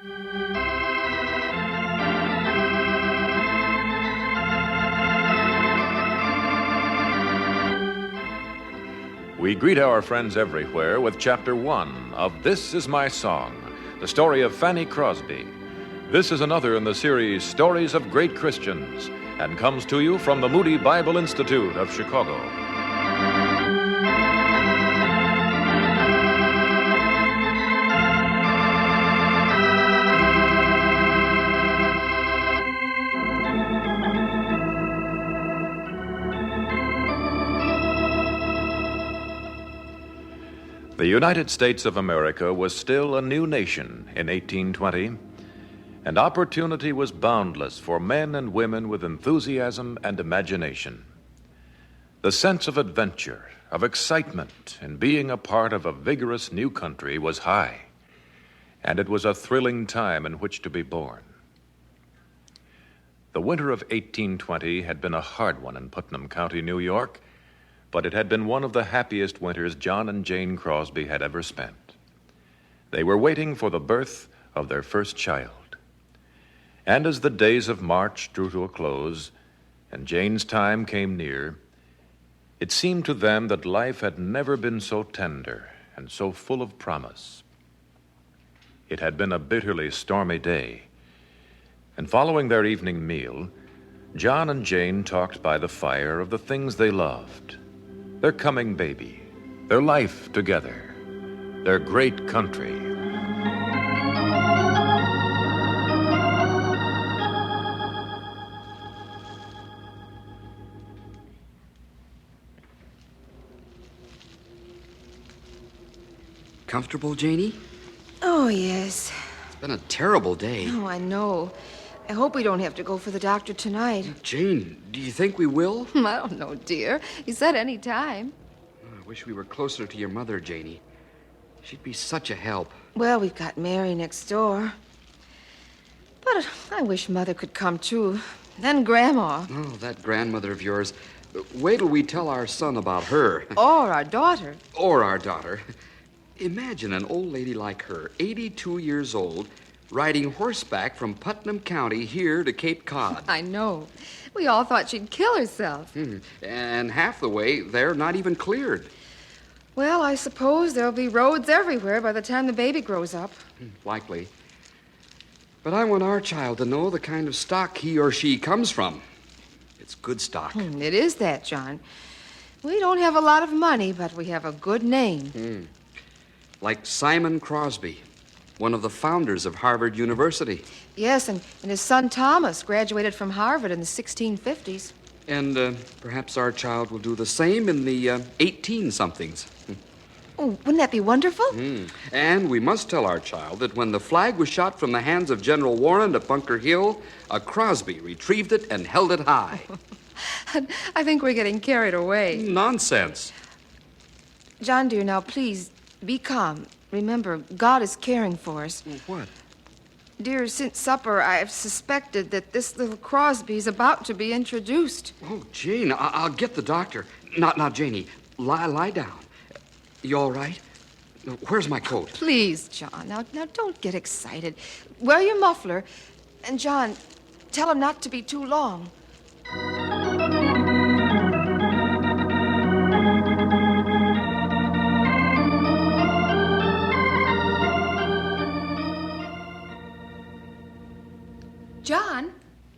We greet our friends everywhere with Chapter 1 of This Is My Song, the story of Fanny Crosby. This is another in the series Stories of Great Christians, and comes to you from the Moody Bible Institute of Chicago. The United States of America was still a new nation in 1820, and opportunity was boundless for men and women with enthusiasm and imagination. The sense of adventure, of excitement in being a part of a vigorous new country was high, and it was a thrilling time in which to be born. The winter of 1820 had been a hard one in Putnam County, New York, but it had been one of the happiest winters John and Jane Crosby had ever spent. They were waiting for the birth of their first child. And as the days of March drew to a close, and Jane's time came near, it seemed to them that life had never been so tender and so full of promise. It had been a bitterly stormy day, and following their evening meal, John and Jane talked by the fire of the things they loved. Their coming baby, their life together, their great country. Comfortable, Janie? Oh, yes. It's been a terrible day. Oh, I know. I hope we don't have to go for the doctor tonight. Jane, do you think we will? I don't know, dear. He said any time. I wish we were closer to your mother, Janie. She'd be such a help. Well, we've got Mary next door. But I wish Mother could come, too. Then Grandma. Oh, that grandmother of yours. Wait till we tell our son about her. Or our daughter. Or our daughter. Imagine an old lady like her, 82 years old, riding horseback from Putnam County here to Cape Cod. I know. We all thought she'd kill herself. And half the way, they're not even cleared. Well, I suppose there'll be roads everywhere by the time the baby grows up. Likely. But I want our child to know the kind of stock he or she comes from. It's good stock. It is that, John. We don't have a lot of money, but we have a good name. Like Simon Crosby, one of the founders of Harvard University. Yes, and his son Thomas graduated from Harvard in the 1650s. And perhaps our child will do the same in the 18-somethings. Oh, wouldn't that be wonderful? And we must tell our child that when the flag was shot from the hands of General Warren at Bunker Hill, a Crosby retrieved it and held it high. I think we're getting carried away. Nonsense. John, dear, now please be calm. Remember, God is caring for us. What? Dear, since supper, I've suspected that this little Crosby's about to be introduced. Oh, Jane, I'll get the doctor. Now, Janie, lie down. You all right? Where's my coat? Please, John. Now don't get excited. Wear your muffler. And, John, tell him not to be too long.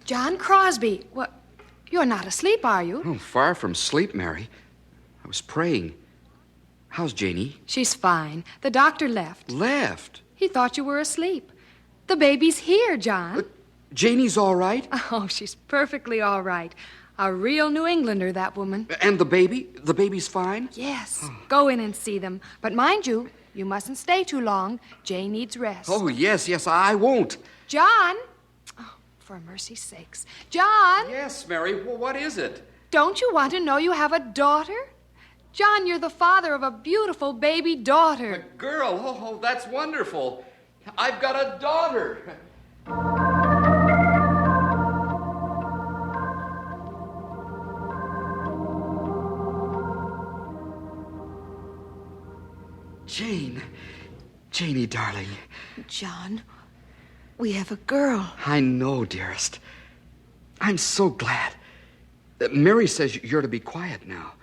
John Crosby. What? You're not asleep, are you? Oh, far from sleep, Mary. I was praying. How's Janie? She's fine. The doctor left. Left? He thought you were asleep. The baby's here, John. Janie's all right? Oh, she's perfectly all right. A real New Englander, that woman. And the baby? The baby's fine? Yes. Go in and see them. But mind you, you mustn't stay too long. Jane needs rest. Oh, yes, I won't. John! Oh, for mercy's sakes. John! Yes, Mary. Well, what is it? Don't you want to know you have a daughter? John, you're the father of a beautiful baby daughter. A girl? Oh, that's wonderful. I've got a daughter. Janie, darling. John, We have a girl. I know, dearest. I'm so glad. Mary says you're to be quiet now.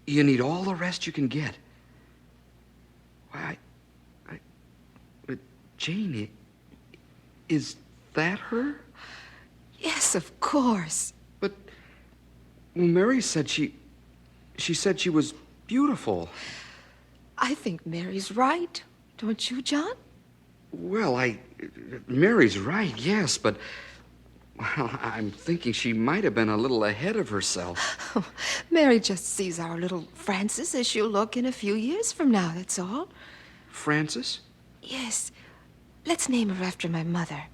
You need all the rest you can get. Why, but Jane, is that her? Yes, of course. But Mary said she said she was beautiful. I think Mary's right. Don't you, John? Well, Mary's right, yes, but, well, I'm thinking she might have been a little ahead of herself. Oh, Mary just sees our little Frances as she'll look in a few years from now, that's all. Frances? Yes. Let's name her after my mother.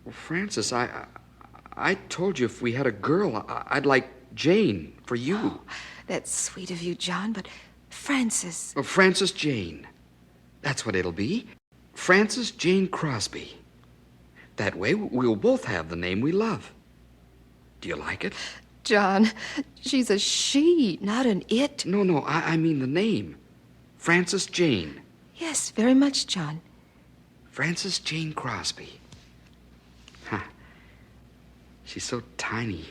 Well, Frances, I told you if we had a girl, I'd like Jane for you. Oh, that's sweet of you, John, but Frances. Well, Frances Jane. That's what it'll be. Frances Jane Crosby. That way, we'll both have the name we love. Do you like it? John, she's a she, not an it. No, I mean the name. Frances Jane. Yes, very much, John. Frances Jane Crosby. Huh. She's so tiny.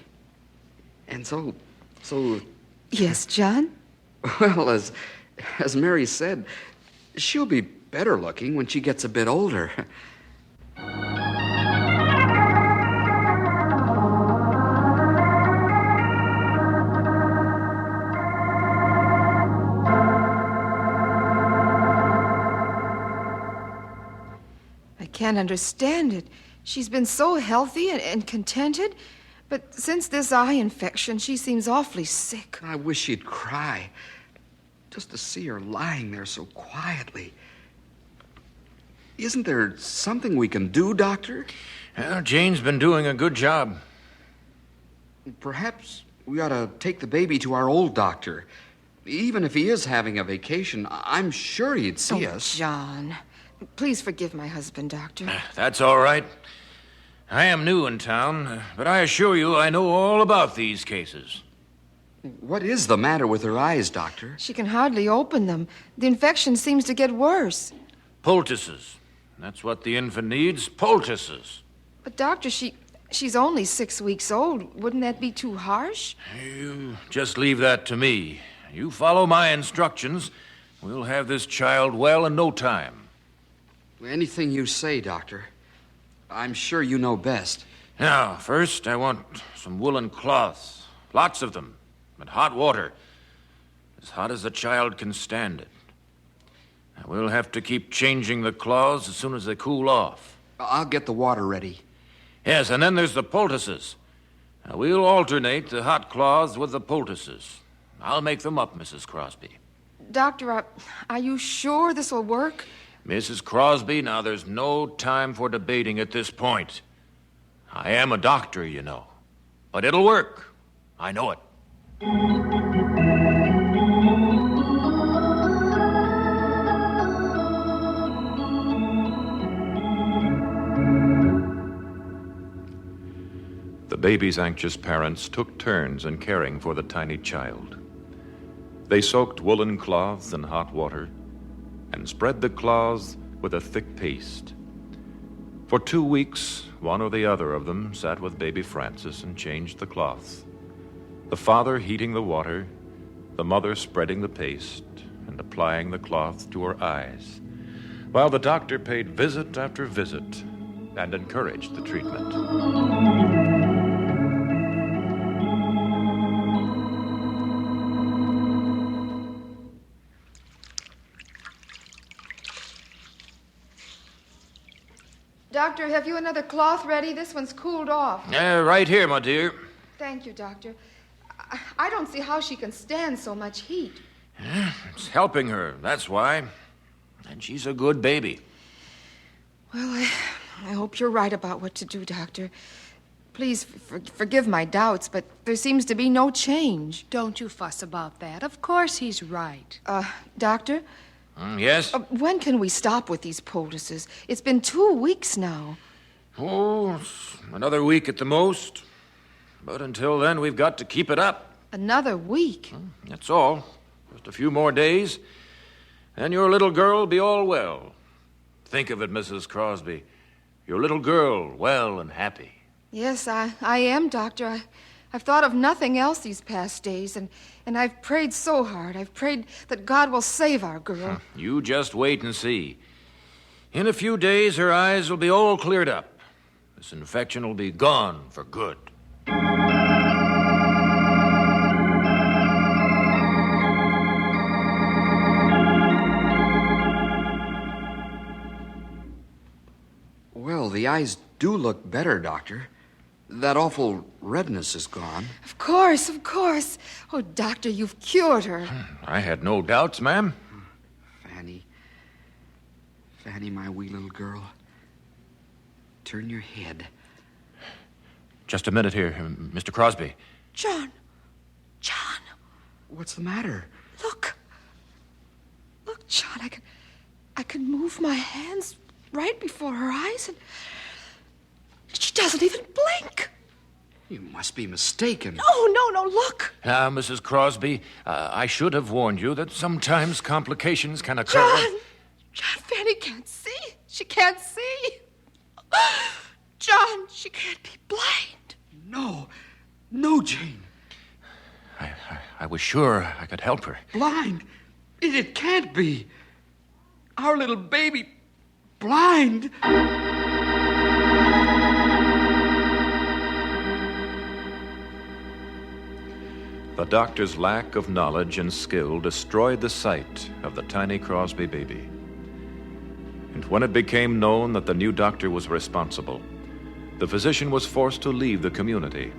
And so... Yes, John? Well, as Mary said, she'll be better looking when she gets a bit older. I can't understand it. She's been so healthy and contented, but since this eye infection, she seems awfully sick. I wish she'd cry. Just to see her lying there so quietly. Isn't there something we can do, Doctor? Well, Jane's been doing a good job. Perhaps we ought to take the baby to our old doctor. Even if he is having a vacation, I'm sure he'd see us. John, please forgive my husband, Doctor. That's all right. I am new in town, but I assure you I know all about these cases. What is the matter with her eyes, Doctor? She can hardly open them. The infection seems to get worse. Poultices. That's what the infant needs, poultices. But, Doctor, she's only 6 weeks old. Wouldn't that be too harsh? You just leave that to me. You follow my instructions. We'll have this child well in no time. Anything you say, Doctor. I'm sure you know best. Now, first, I want some woolen cloths. Lots of them. And hot water. As hot as the child can stand it. Now, we'll have to keep changing the cloths as soon as they cool off. I'll get the water ready. Yes, and then there's the poultices. Now, we'll alternate the hot cloths with the poultices. I'll make them up, Mrs. Crosby. Doctor, are you sure this will work? Mrs. Crosby, now there's no time for debating at this point. I am a doctor, you know. But it'll work. I know it. The baby's anxious parents took turns in caring for the tiny child. They soaked woolen cloths in hot water and spread the cloths with a thick paste. For 2 weeks, one or the other of them sat with baby Frances and changed the cloths. The father heating the water, the mother spreading the paste and applying the cloth to her eyes, while the doctor paid visit after visit and encouraged the treatment. Doctor, have you another cloth ready? This one's cooled off. Right here, my dear. Thank you, Doctor. I don't see how she can stand so much heat. It's helping her, that's why. And she's a good baby. Well, I hope you're right about what to do, Doctor. Please forgive my doubts, but there seems to be no change. Don't you fuss about that. Of course he's right. Doctor? Yes? When can we stop with these poultices? It's been 2 weeks now. Oh, another week at the most. But until then, we've got to keep it up. Another week? That's all. Just a few more days, and your little girl will be all well. Think of it, Mrs. Crosby. Your little girl well and happy? Yes, I am, Doctor. I've thought of nothing else these past days, and I've prayed so hard. I've prayed that God will save our girl. You just wait and see. In a few days, her eyes will be all cleared up. This infection will be gone for good. Well, the eyes do look better, Doctor. That awful redness is gone. Of course, of course. Oh, Doctor, you've cured her. I had no doubts, ma'am. Fanny, my wee little girl. Turn your head. Just a minute here, Mr. Crosby. John. What's the matter? Look, John, I can move my hands right before her eyes, and she doesn't even blink. You must be mistaken. No, look. Now, Mrs. Crosby, I should have warned you that sometimes complications can occur. John, Fanny can't see. She can't see. John, she can't be blind. No, Jane. I was sure I could help her. Blind? It can't be. Our little baby, blind. The doctor's lack of knowledge and skill destroyed the sight of the tiny Crosby baby. And when it became known that the new doctor was responsible, the physician was forced to leave the community.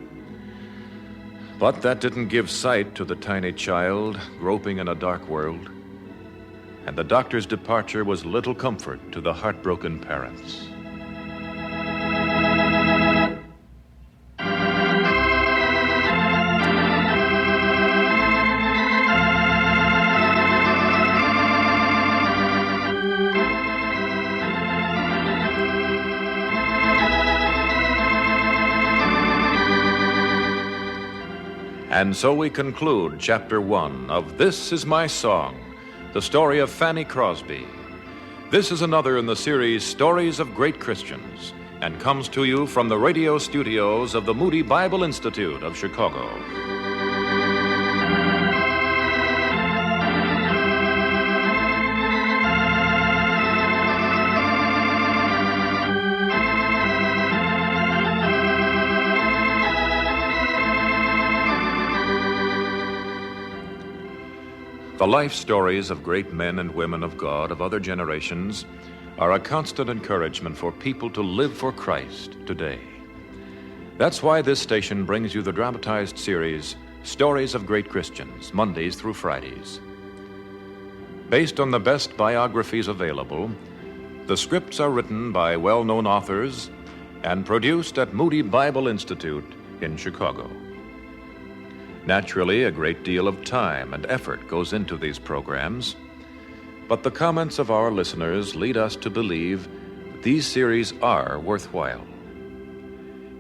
But that didn't give sight to the tiny child groping in a dark world, and the doctor's departure was little comfort to the heartbroken parents. And so we conclude Chapter 1 of This Is My Song, the story of Fanny Crosby. This is another in the series Stories of Great Christians, and comes to you from the radio studios of the Moody Bible Institute of Chicago. The life stories of great men and women of God of other generations are a constant encouragement for people to live for Christ today. That's why this station brings you the dramatized series Stories of Great Christians, Mondays through Fridays. Based on the best biographies available, the scripts are written by well-known authors and produced at Moody Bible Institute in Chicago. Naturally, a great deal of time and effort goes into these programs, but the comments of our listeners lead us to believe that these series are worthwhile.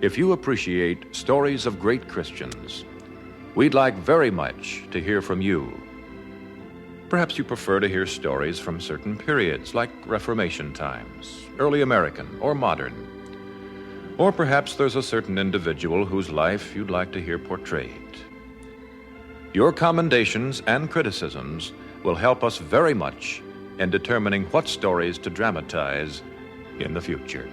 If you appreciate stories of great Christians, we'd like very much to hear from you. Perhaps you prefer to hear stories from certain periods, like Reformation times, early American, or modern. Or perhaps there's a certain individual whose life you'd like to hear portrayed. Your commendations and criticisms will help us very much in determining what stories to dramatize in the future.